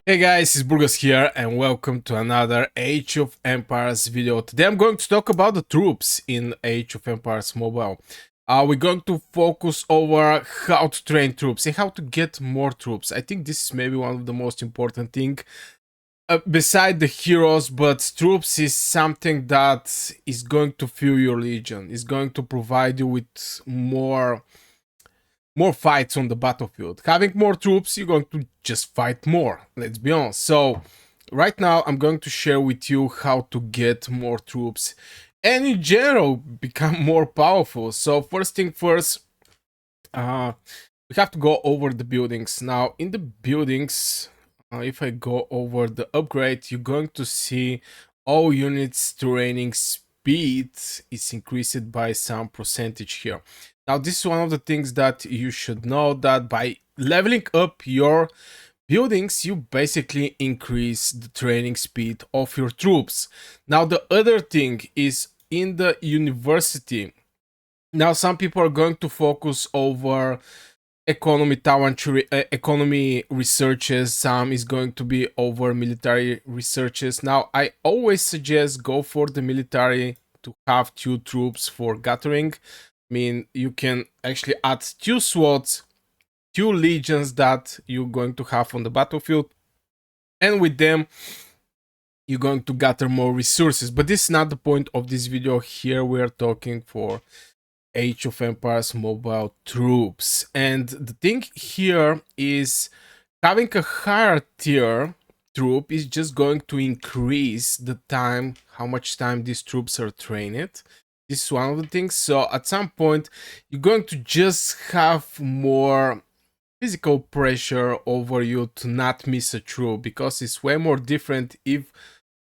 Hey guys, it's Burgos here and welcome to another Age of Empires video. Today I'm going to talk about the troops in Age of Empires Mobile. We're going to focus over how to train troops and how to get more troops. I think this is maybe one of the most important things beside the heroes, but troops is something that is going to fuel your legion, is going to provide you with more fights on the battlefield. Having more troops, you're going to just fight more, let's be honest. So right now I'm going to share with you how to get more troops and in general become more powerful. So first thing first, we have to go over the buildings. Now in the buildings, if I go over the upgrade, you're going to see all units training speed is increased by some percentage here. Now, this is one of the things that you should know, that by leveling up your buildings, you basically increase the training speed of your troops. Now, the other thing is in the university. Now, some people are going to focus over economy researches. Some is going to be over military researches. Now, I always suggest go for the military to have 2 troops for gathering. I mean, you can actually add 2 SWATs, 2 legions that you're going to have on the battlefield, and with them you're going to gather more resources. But this is not the point of this video. Here we are talking for Age of Empires mobile troops, and the thing here is having a higher tier troop is just going to increase the time, how much time these troops are trained. This is one of the things. So at some point you're going to just have more physical pressure over you to not miss a troop, because it's way more different if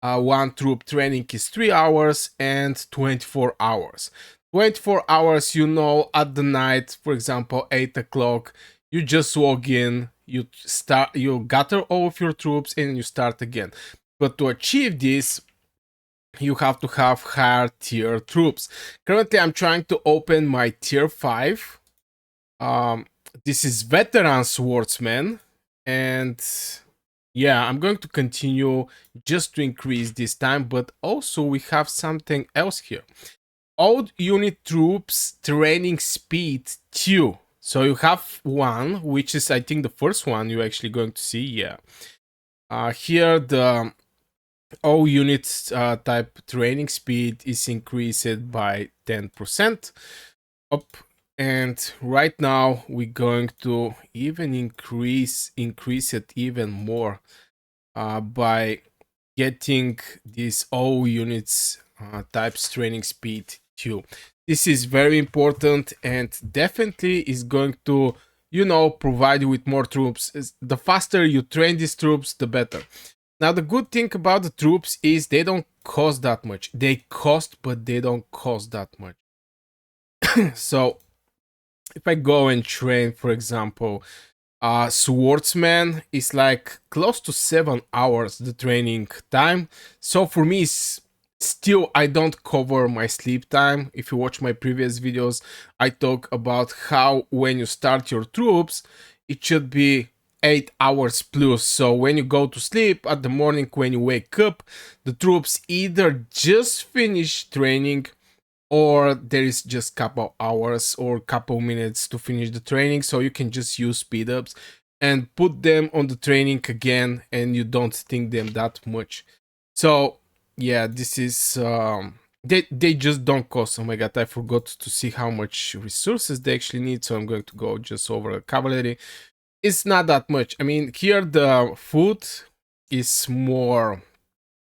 one troop training is 3 hours and 24 hours. 24 hours, you know, at the night, for example 8 o'clock, you just walk in, you gather all of your troops and you start again. But to achieve this, you have to have higher tier troops. Currently I'm trying to open my tier 5. This is veteran swordsman, and yeah, I'm going to continue just to increase this time. But also we have something else here. Old unit troops training speed 2. So you have one, which is I think the first one you're actually going to see. Yeah, here the all units type training speed is increased by 10% up, and right now we're going to even increase it even more by getting these all units types training speed 2. This is very important and definitely is going to, you know, provide you with more troops. The faster you train these troops, the better. Now, the good thing about the troops is they don't cost that much. They cost, but they don't cost that much. So, if I go and train, for example, swordsman is like close to 7 hours the training time. So for me, still I don't cover my sleep time. If you watch my previous videos, I talk about how when you start your troops, it should be 8 hours plus. So when you go to sleep at the morning, when you wake up, the troops either just finish training or there is just couple hours or couple minutes to finish the training. So you can just use speed ups and put them on the training again, and you don't think them that much. So yeah, this is they just don't cost. Oh my god, I forgot to see how much resources they actually need, so I'm going to go just over cavalry. It's not that much. I mean, here the food is more,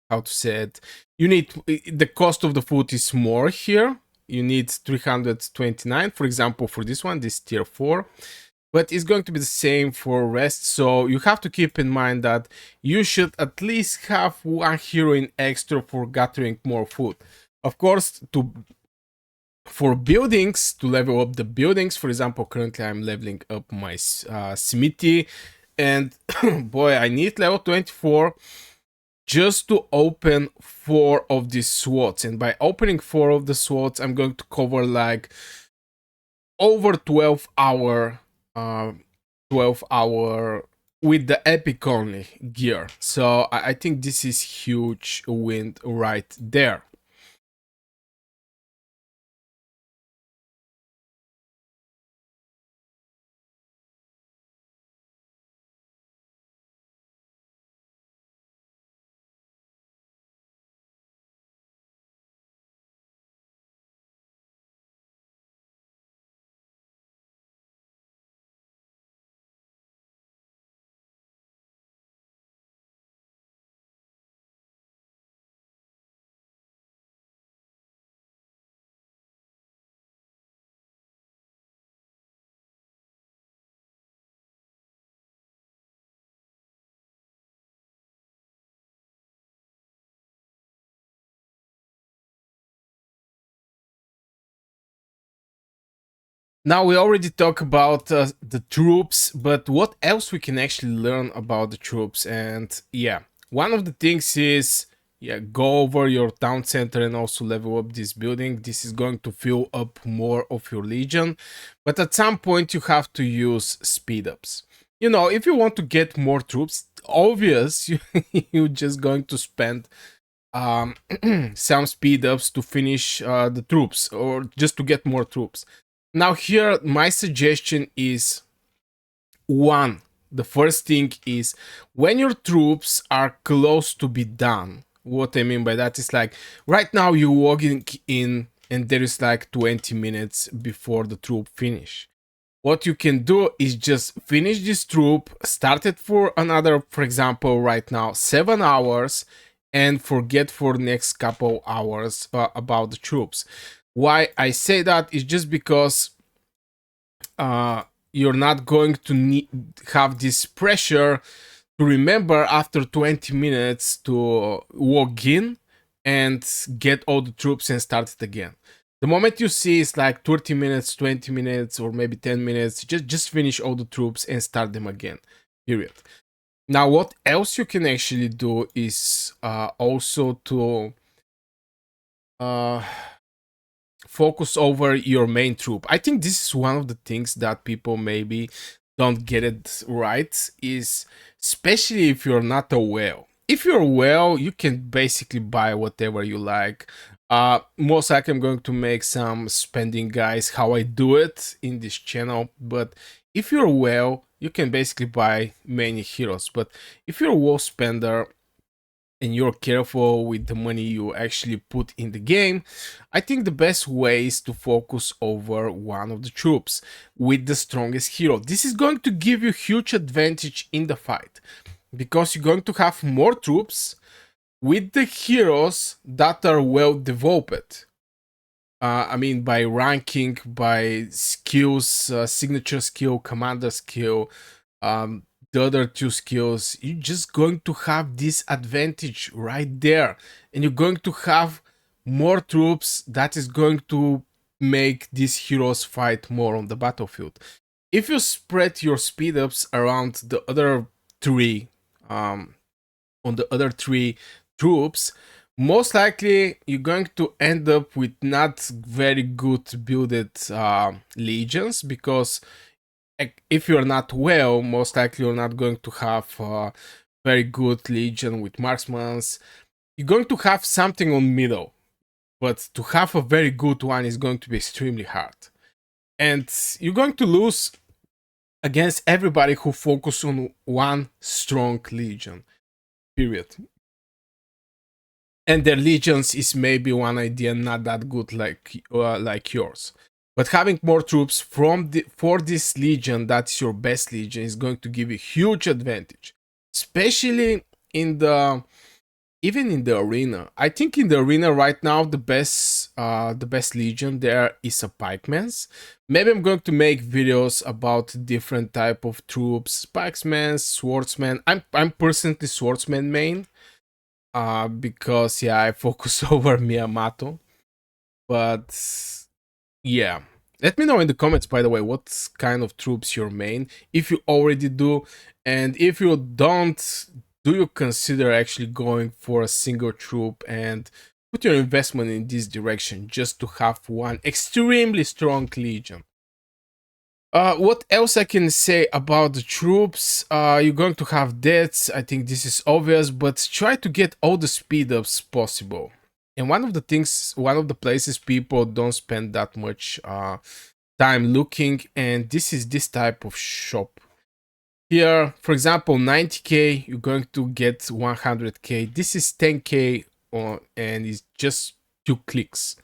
how to say it, you need, the cost of the food is more here. You need 329, for example, for this one, this tier 4, but it's going to be the same for rest. So you have to keep in mind that you should at least have 1 hero in extra for gathering more food. Of course, for buildings, to level up the buildings, for example, currently I'm leveling up my smithy, and boy, I need level 24 just to open 4 of these SWATs. And by opening 4 of the SWATs, I'm going to cover like over 12 hour with the epic only gear. So I think this is huge win right there. Now we already talked about the troops, but what else we can actually learn about the troops? And yeah, one of the things is, yeah, go over your town center and also level up this building. This is going to fill up more of your legion, but at some point you have to use speed ups. You know, if you want to get more troops, obvious you're just going to spend some speed ups to finish the troops or just to get more troops. Now, here, my suggestion is one. The first thing is when your troops are close to be done. What I mean by that is like right now you're walking in and there is like 20 minutes before the troop finish. What you can do is just finish this troop, start it for another, for example, right now 7 hours, and forget for next couple hours about the troops. Why I say that is just because uh, you're not going to have this pressure to remember after 20 minutes to walk in and get all the troops and start it again. The moment you see it's like 30 minutes, 20 minutes, or maybe 10 minutes, just finish all the troops and start them again. Period. Now, what else you can actually do is also to uh, focus over your main troop. I think this is one of the things that people maybe don't get it right, is especially if you're not a whale. If you're a whale, you can basically buy whatever you like. Most likely I'm going to make some spending guides how I do it in this channel, but if you're a whale, you can basically buy many heroes. But if you're a whale spender and you're careful with the money you actually put in the game, I think the best way is to focus over one of the troops with the strongest hero. This is going to give you huge advantage in the fight because you're going to have more troops with the heroes that are well developed. I mean, by ranking, by skills, signature skill, commander skill, um, the other two skills, you're just going to have this advantage right there. And you're going to have more troops that is going to make these heroes fight more on the battlefield. If you spread your speed ups around the other three, on the other three troops, most likely you're going to end up with not very good builded legions, because if you're not well, most likely you're not going to have a very good legion with marksmans. You're going to have something on middle, but to have a very good one is going to be extremely hard. And you're going to lose against everybody who focus on one strong legion. Period. And their legions is maybe one idea not that good like yours, but having more troops for this legion that's your best legion is going to give you huge advantage, especially in the even in the arena. I think in the arena right now the best legion there is a pikeman's. Maybe I'm going to make videos about different type of troops, pikemen, swordsmen. I'm personally swordsman main, because yeah, I focus over Miyamoto. But yeah, let me know in the comments, by the way, what kind of troops you're main, if you already do, and if you don't, do you consider actually going for a single troop and put your investment in this direction just to have one extremely strong legion? What else I can say about the troops? You're going to have deaths. I think this is obvious, but try to get all the speed ups possible. And one of the things, one of the places people don't spend that much time looking, and this is this type of shop. Here, for example, 90k, you're going to get 100k. This is 10k, and it's just 2 clicks.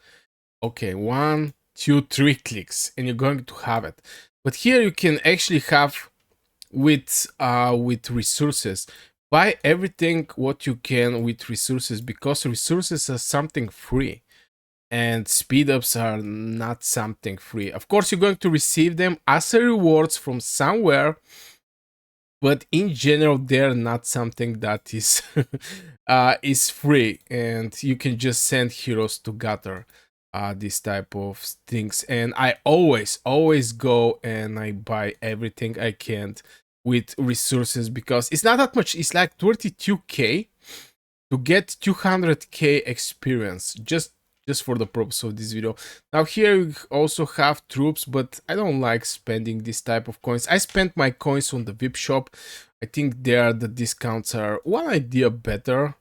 Okay, 1, 2, 3 clicks, and you're going to have it. But here you can actually have with resources. Buy everything what you can with resources, because resources are something free and speed ups are not something free. Of course, you're going to receive them as a rewards from somewhere, but in general they're not something that is free, and you can just send heroes to gather this type of things. And I always go and I buy everything I can with resources, because it's not that much. It's like 32k to get 200k experience, just for the purpose of this video. Now here you also have troops, but I don't like spending this type of coins. I spent my coins on the VIP shop. I think there the discounts are one idea better.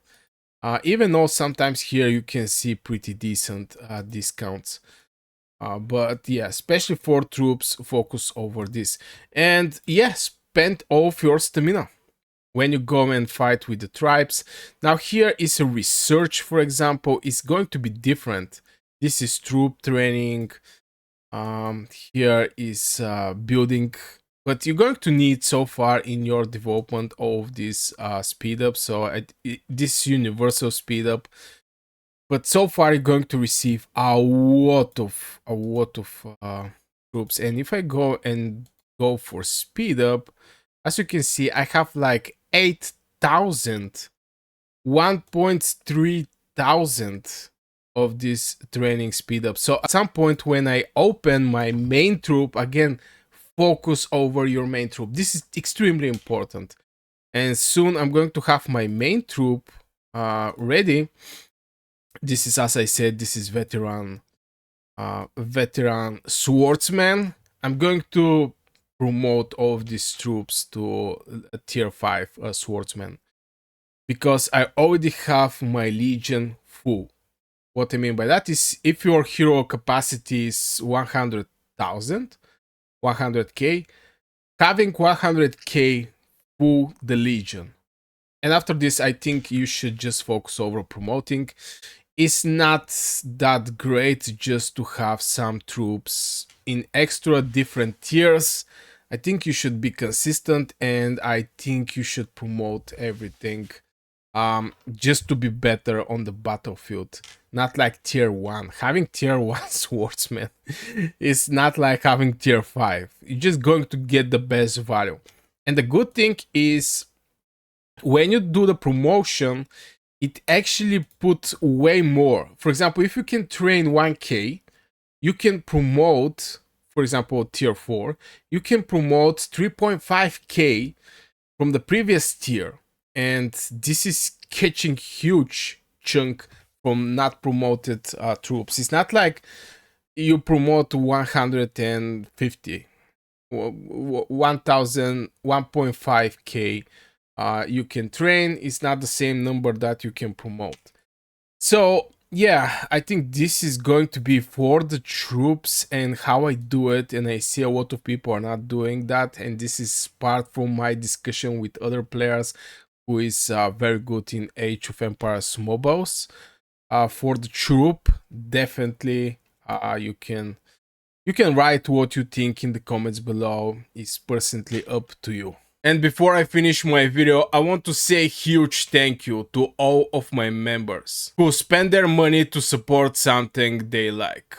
Even though sometimes here you can see pretty decent discounts. But yeah, especially for troops, focus over this. And yeah, spend all of your stamina when you go and fight with the tribes. Now here is a research, for example, is going to be different. This is troop training. Here is building, but you're going to need so far in your development of this speed up. So this universal speed up, but so far you're going to receive a lot of troops. And if I go for speed up, as you can see, I have like 8,000, 1.3 thousand of this training speed up. So at some point when I open my main troop, again, focus over your main troop. This is extremely important. And soon I'm going to have my main troop ready. This is, as I said, this is veteran swordsman. I'm going to promote all of these troops to a tier 5 swordsman, because I already have my legion full. What I mean by that is, if your hero capacity is 100,000, 100k, having 100k full the legion. And after this, I think you should just focus over promoting. It's not that great just to have some troops in extra different tiers. I think you should be consistent, and I think you should promote everything just to be better on the battlefield. Not like tier 1. Having tier 1 swordsman is not like having tier 5. You're just going to get the best value. And the good thing is, when you do the promotion, it actually puts way more. For example, if you can train 1k, you can promote, for example, tier 4, you can promote 3.5k from the previous tier. And this is catching huge chunk from not promoted troops. It's not like you promote 150, 1,000, 1.5k. You can train. It's not the same number that you can promote. So yeah, I think this is going to be for the troops and how I do it, and I see a lot of people are not doing that, and this is part from my discussion with other players who is very good in Age of Empires mobiles. For the troop, definitely you can write what you think in the comments below. It's personally up to you. And before I finish my video, I want to say a huge thank you to all of my members who spend their money to support something they like.